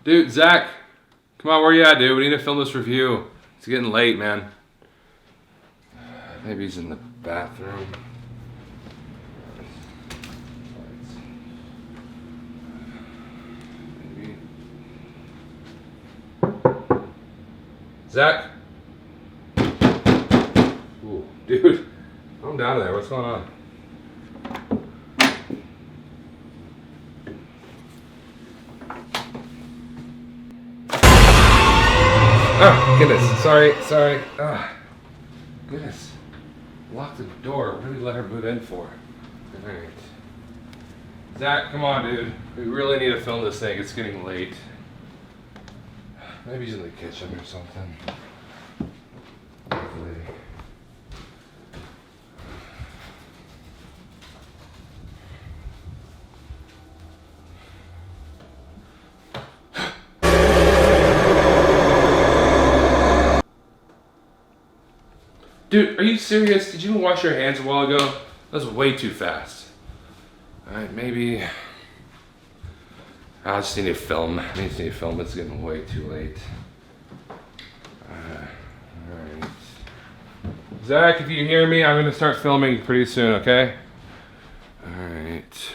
Dude, Zach, come on, where you at, dude? We need to film this review. It's getting late, man. Maybe he's in the bathroom. Maybe. Zach? Ooh, dude, calm down there. What's going on? Oh, goodness. Sorry. Ah, goodness. Lock the door. What did we let her boot in for? Alright. Zach, come on, dude. We really need to film this thing. It's getting late. Maybe he's in the kitchen or something. Hopefully. Dude, are you serious? Did you even wash your hands a while ago? That was way too fast. Alright, maybe... I just need to film. It's getting way too late. Alright. Zach, if you hear me, I'm going to start filming pretty soon, okay? Alright.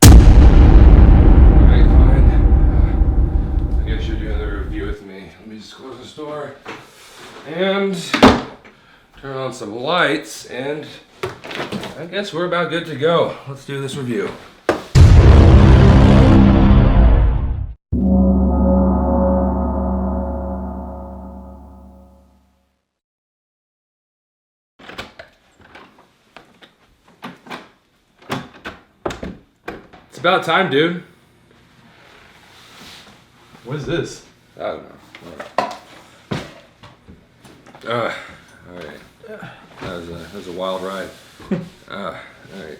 Alright, fine. I guess you're doing the review with me. Let me just close this door. And turn on some lights, and I guess we're about good to go. Let's do this review. It's about time, dude. What is this? I don't know. Alright. That was a wild ride. Alright.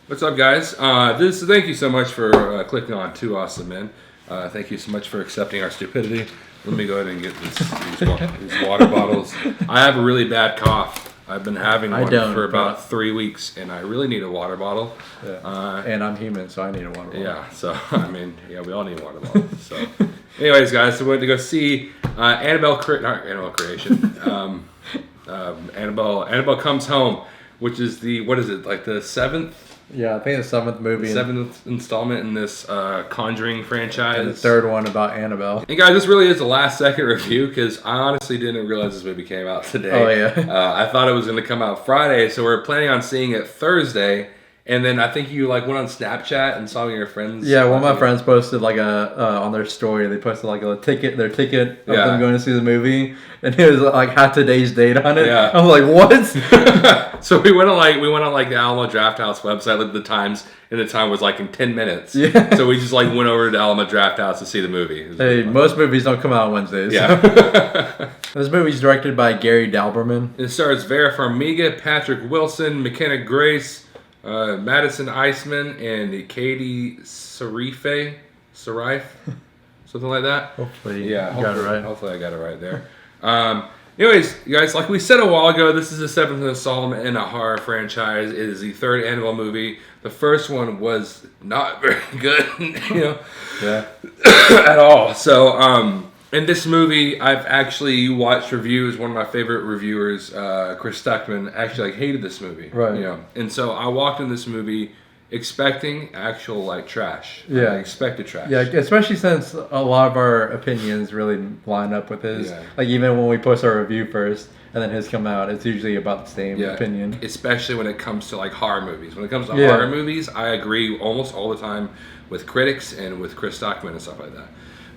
What's up, guys? Thank you so much for clicking on Two Awesome Men. Thank you so much for accepting our stupidity. Let me go ahead and get these water bottles. I have a really bad cough. I've been having one for about 3 weeks, and I really need a water bottle. Yeah. And I'm human, so I need a water bottle. Yeah, so, I mean, yeah, we all need a water bottle. So, anyways, guys, so we went to go see Annabelle Creation. Annabelle Comes Home, which is like the seventh? Yeah, I think the seventh movie. Seventh installment in this Conjuring franchise. And the third one about Annabelle. And guys, this really is a last second review because I honestly didn't realize this movie came out today. Oh, yeah. I thought it was going to come out Friday, so we're planning on seeing it Thursday. And then I think you like went on Snapchat and saw your friends. Yeah, one of my friends posted like on their story. They posted like their ticket of them going to see the movie, and it was like had today's date on it. Yeah. I was like, what? So we went on the Alamo Drafthouse website, looked at the times, and the time was like in 10 minutes. Yeah. So we just like went over to Alamo Drafthouse to see the movie. Hey, most movies don't come out on Wednesdays. Yeah. This movie's directed by Gary Dalberman. It stars Vera Farmiga, Patrick Wilson, McKenna Grace, Madison Iceman, and Katie Sarife, something like that. Hopefully, yeah, got it right. Hopefully, I got it right there. Anyways, you guys, like we said a while ago, this is the seventh installment in a horror franchise. It is the third Annabelle movie. The first one was not very good, Yeah. at all. So, in this movie, I've actually watched reviews. One of my favorite reviewers, Chris Stuckman, actually hated this movie. Right. And so I walked in this movie expecting actual trash. Yeah. I expected trash. Yeah, especially since a lot of our opinions really line up with his. Yeah. Like even when we post our review first and then his come out, it's usually about the same opinion. Especially when it comes to horror movies. When it comes to horror movies, I agree almost all the time with critics and with Chris Stockman and stuff like that.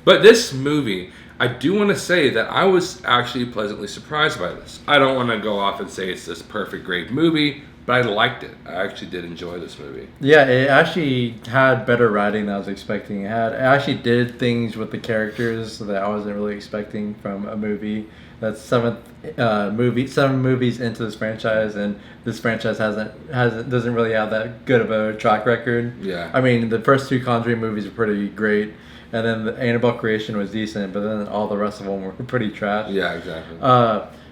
But this movie, I do want to say that I was actually pleasantly surprised by this. I don't want to go off and say it's this perfect, great movie, but I liked it. I actually did enjoy this movie. Yeah, it actually had better writing than I was expecting. It actually did things with the characters that I wasn't really expecting from a movie. That's seven movies into this franchise, and this franchise doesn't really have that good of a track record. Yeah. I mean, the first two Conjuring movies are pretty great. And then the Annabelle Creation was decent, but then all the rest of them were pretty trash. Yeah, exactly.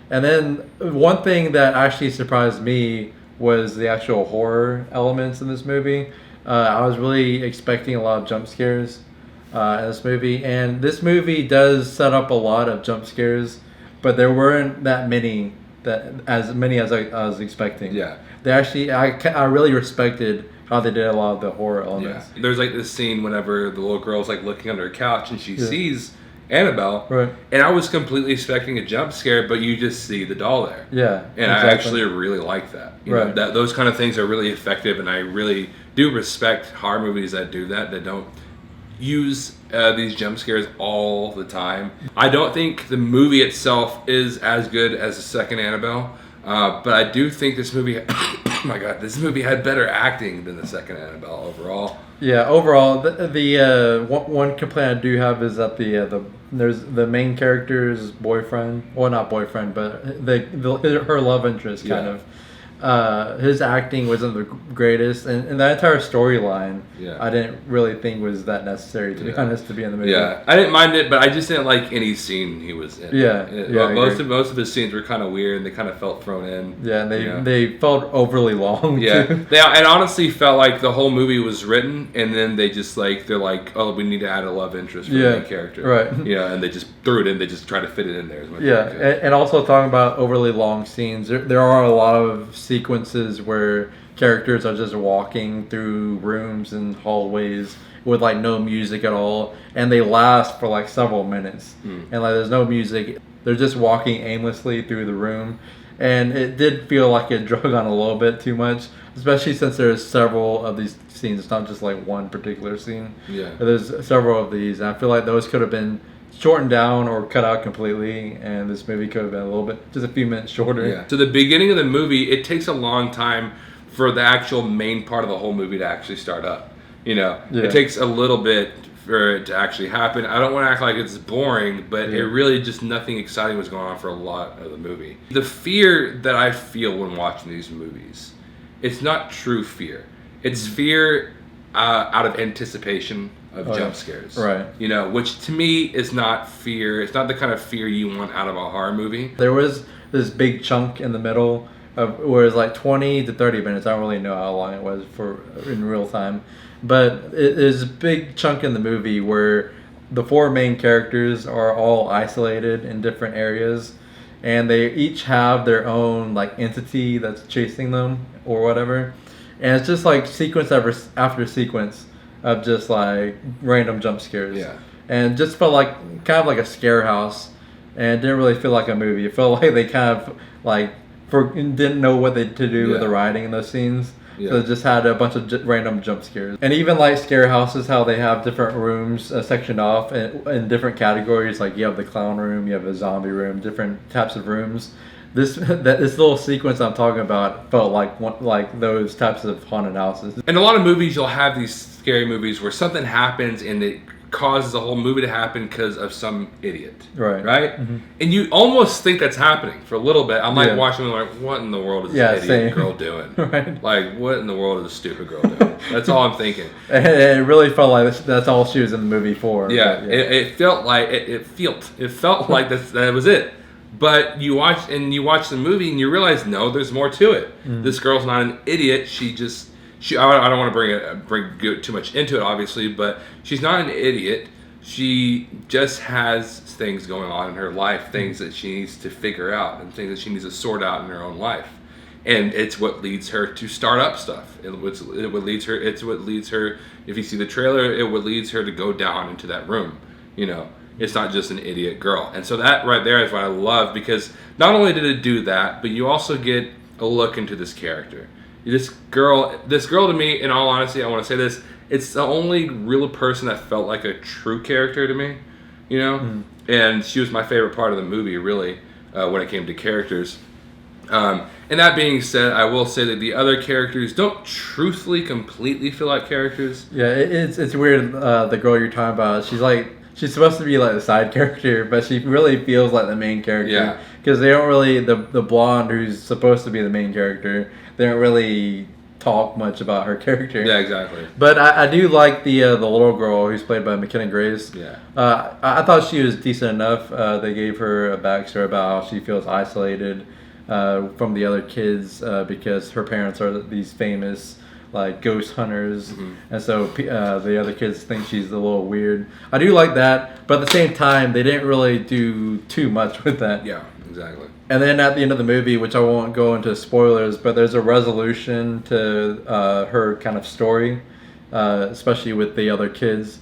And then one thing that actually surprised me was the actual horror elements in this movie. I was really expecting a lot of jump scares in this movie, and this movie does set up a lot of jump scares, but there weren't that many as I was expecting. Yeah. They actually, I really respected how they did a lot of the horror elements. Yeah. There's like this scene whenever the little girl's like looking under a couch and she sees Annabelle, Right. and I was completely expecting a jump scare, but you just see the doll there. Yeah, and I actually really like that. You know, Right. that those kind of things are really effective, and I really do respect horror movies that do that. That don't use these jump scares all the time. I don't think the movie itself is as good as the second Annabelle, but I do think this movie. Oh my god, this movie had better acting than the second Annabelle overall. Yeah, overall, the one complaint I do have is that there's the main character's boyfriend, well, not boyfriend, but her love interest kind of. His acting wasn't the greatest, and that entire storyline, I didn't really think was that necessary, to be honest, to be in the movie. Yeah, I didn't mind it, but I just didn't like any scene he was in. Most of his scenes were kind of weird, and they kind of felt thrown in. Yeah, and they felt overly long. Yeah, too. it honestly felt like the whole movie was written, and then they're like, oh, we need to add a love interest for the main character, right? Yeah, and they just threw it in. They just tried to fit it in there as much. Yeah, as they could. and also talking about overly long scenes, there are a lot of sequences where characters are just walking through rooms and hallways with like no music at all, and they last for like several minutes, and like there's no music. They're just walking aimlessly through the room, and it did feel like it drug on a little bit too much, especially since there's several of these scenes. It's not just like one particular scene. Yeah, there's several of these, and I feel like those could have been shortened down or cut out completely, and this movie could have been a little bit, just a few minutes shorter. Yeah. So the beginning of the movie, it takes a long time for the actual main part of the whole movie to actually start up. You know, it takes a little bit for it to actually happen. I don't want to act like it's boring, but it really just nothing exciting was going on for a lot of the movie. The fear that I feel when watching these movies, it's not true fear. It's fear out of anticipation of jump scares, right? You know, which to me is not fear. It's not the kind of fear you want out of a horror movie. There was this big chunk in the middle of where it's like 20 to 30 minutes. I don't really know how long it was for in real time, but it is a big chunk in the movie where the four main characters are all isolated in different areas, and they each have their own like entity that's chasing them or whatever, and it's just like sequence after sequence of just like random jump scares. Yeah. And just felt like kind of like a scare house, and it didn't really feel like a movie. It felt like they kind of like didn't know what to do with the writing in those scenes. Yeah. So it just had a bunch of random jump scares. And even like scare houses, how they have different rooms sectioned off in different categories. Like you have the clown room, you have a zombie room, different types of rooms. This little sequence I'm talking about felt like those types of haunted houses. In a lot of movies, you'll have these scary movies where something happens and it causes the whole movie to happen because of some idiot. Right. Mm-hmm. And you almost think that's happening for a little bit. I'm like watching it like, what in the world is this idiot girl doing? Right. Like, what in the world is this stupid girl doing? That's all I'm thinking. And it really felt like that's all she was in the movie for. Yeah. It felt like it felt like that was it. But you watch the movie and you realize no, there's more to it. This girl's not an idiot. I don't want to bring too much into it, obviously, but she's not an idiot. She just has things going on in her life, things that she needs to figure out, and things that she needs to sort out in her own life. And it's what leads her to start up stuff. It's what leads her. If you see the trailer, it what leads her to go down into that room. You know, it's not just an idiot girl. And so that right there is what I love, because not only did it do that, but you also get a look into this character. This girl to me, in all honesty, I want to say this, it's the only real person that felt like a true character to me, you know? And she was my favorite part of the movie, really, when it came to characters. And that being said, I will say that the other characters don't truthfully completely feel like characters. Yeah, it's weird, the girl you're talking about, she's supposed to be like the side character, but she really feels like the main character. Yeah. Because they don't really, the blonde who's supposed to be the main character, they don't really talk much about her character. Yeah, exactly. But I do like the little girl who's played by McKenna Grace. Yeah. I thought she was decent enough. They gave her a backstory about how she feels isolated from the other kids because her parents are these famous like ghost hunters, and so the other kids think she's a little weird. I do like that, but at the same time, they didn't really do too much with that. Yeah, exactly. And then at the end of the movie, which I won't go into spoilers, but there's a resolution to her kind of story, especially with the other kids.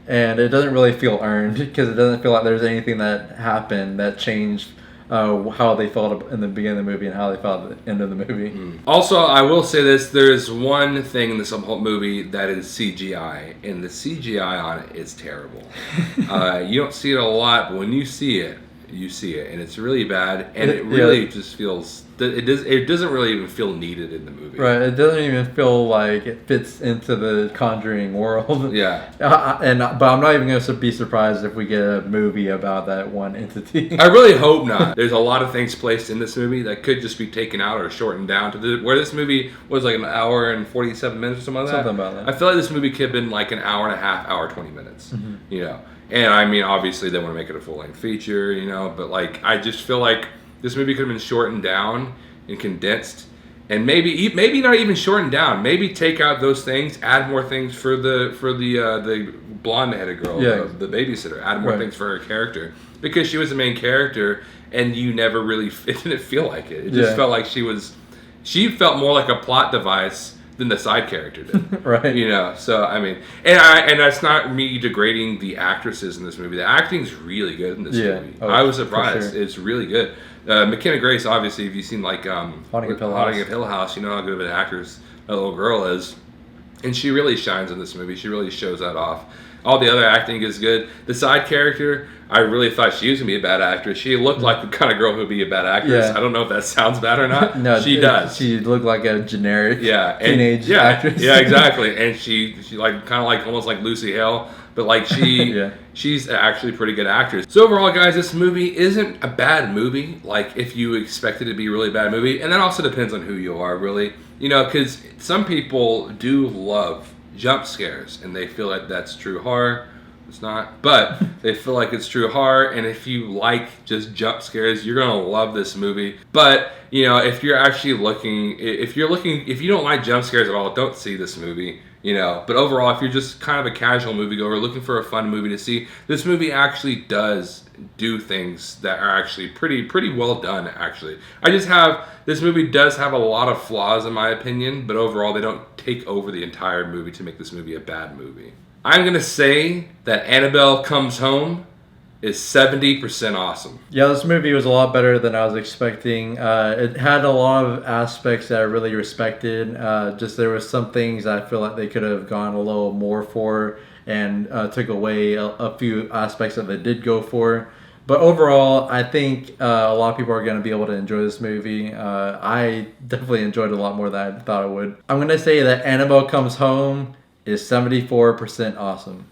And it doesn't really feel earned because it doesn't feel like there's anything that happened that changed how they felt in the beginning of the movie and how they felt at the end of the movie. Also, I will say this: there's one thing in this whole movie that is CGI, and the CGI on it is terrible. You don't see it a lot, but when you see it, and it's really bad, and it really just feels. It doesn't really even feel needed in the movie. Right, it doesn't even feel like it fits into the Conjuring world. Yeah. But I'm not even going to be surprised if we get a movie about that one entity. I really hope not. There's a lot of things placed in this movie that could just be taken out or shortened down to where this movie was like an hour and 47 minutes or something like that. Something about that. I feel like this movie could have been like an hour and a half, hour 20 minutes. You know, and I mean, obviously they want to make it a full length feature, you know, but like I just feel like this movie could have been shortened down and condensed, and maybe not even shortened down. Maybe take out those things, add more things for the blonde-headed girl, the babysitter. Add more things for her character because she was the main character, and you never really it didn't feel like it. It just felt like she felt more like a plot device than the side character did. Right. You know, so I mean, and that's not me degrading the actresses in this movie. The acting's really good in this movie. I was surprised. Sure. It's really good. McKenna Grace, obviously, if you've seen like Haunting of Hill House, you know how good of an actress that little girl is. And she really shines in this movie. She really shows that off. All the other acting is good. The side character, I really thought she was going to be a bad actress. She looked like the kind of girl who would be a bad actress. I don't know if that sounds bad or not. No, she does. She looked like a generic teenage actress. Yeah, exactly. And she like kind of like almost like Lucy Hale. But like she's actually a pretty good actress. So overall, guys, this movie isn't a bad movie. Like if you expect it to be a really bad movie, and that also depends on who you are, really. You know, because some people do love jump scares, and they feel like that's true horror. It's not, but they feel like it's true horror. And if you like just jump scares, you're gonna love this movie. But you know, if you're actually looking, if you don't like jump scares at all, don't see this movie. You know, but overall, if you're just kind of a casual moviegoer looking for a fun movie to see, this movie actually does do things that are actually pretty well done. Actually, this movie does have a lot of flaws in my opinion, but overall, they don't take over the entire movie to make this movie a bad movie. I'm gonna say that Annabelle Comes Home is 70% awesome. Yeah, this movie was a lot better than I was expecting. It had a lot of aspects that I really respected. Just there was some things I feel like they could have gone a little more for and took away a few aspects that they did go for. But overall, I think a lot of people are going to be able to enjoy this movie. I definitely enjoyed it a lot more than I thought I would. I'm going to say that Annabelle Comes Home is 74% awesome.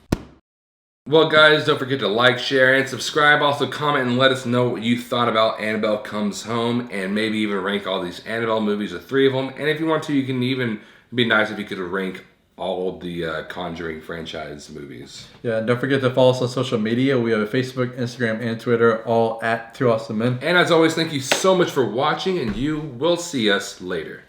Well, guys, don't forget to like, share, and subscribe. Also, comment and let us know what you thought about Annabelle Comes Home, and maybe even rank all these Annabelle movies, the 3 of them. And if you want to, you can even be nice if you could rank all the Conjuring franchise movies. Yeah, and don't forget to follow us on social media. We have Facebook, Instagram, and Twitter, all at 2 Awesome Men. And as always, thank you so much for watching, and you will see us later.